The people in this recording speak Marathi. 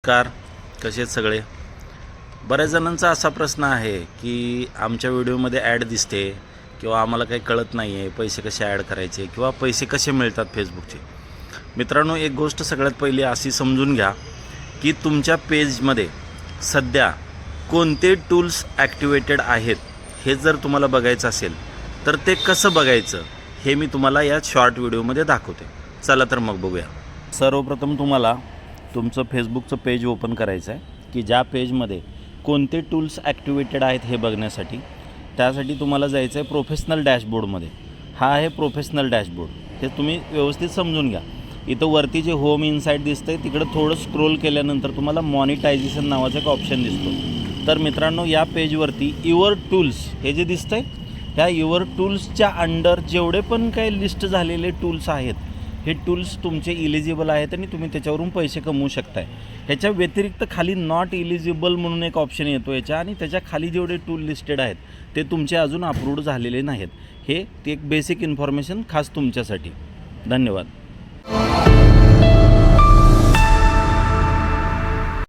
कार कसे आहेत सगळे. बऱ्याच जणांचा असा प्रश्न आहे की आमच्या व्हिडिओमध्ये ॲड दिसते किंवा आम्हाला काही कळत नाही आहे, पैसे कसे ॲड करायचे किंवा पैसे कसे मिळतात फेसबुकचे. मित्रांनो, एक गोष्ट सगळ्यात पहिली अशी समजून घ्या की तुमच्या पेजमध्ये सध्या कोणते टूल्स ॲक्टिवेटेड आहेत हे जर तुम्हाला बघायचं असेल तर ते कसं बघायचं हे मी तुम्हाला या शॉर्ट व्हिडिओमध्ये दाखवते. चला तर मग बघूया. सर्वप्रथम तुम्हाला तुमचं फेसबुकचं पेज ओपन करायचं आहे की ज्या पेजमध्ये कोणते टूल्स ॲक्टिवेटेड आहेत हे बघण्यासाठी. त्यासाठी तुम्हाला जायचं आहे प्रोफेशनल डॅशबोर्डमध्ये. हा आहे प्रोफेशनल डॅशबोर्ड. हे तुम्ही व्यवस्थित समजून घ्या. इथं वरती जे होम इनसाईट दिसतं आहे तिकडं थोडं स्क्रोल केल्यानंतर तुम्हाला मॉनिटायझेशन नावाचा एक ऑप्शन दिसतो. तर मित्रांनो, या पेजवरती युअर टूल्स हे जे दिसतं आहे ह्या युअर टूल्सच्या अंडर जेवढे पण काही लिस्ट झालेले टूल्स आहेत हे टूल्स तुमचे इलिजिबल आहेत आणि तुम्ही त्याच्यावरून पैसे कमवू शकताय. ह्याच्या व्यतिरिक्त खाली नॉट इलिजिबल म्हणून एक ऑप्शन येतो याच्या, आणि त्याच्या खाली जेवढे टूल लिस्टेड आहेत ते तुमचे अजून अप्रूव्ड झालेले नाहीत. हे एक बेसिक इन्फॉर्मेशन खास तुमच्यासाठी. धन्यवाद.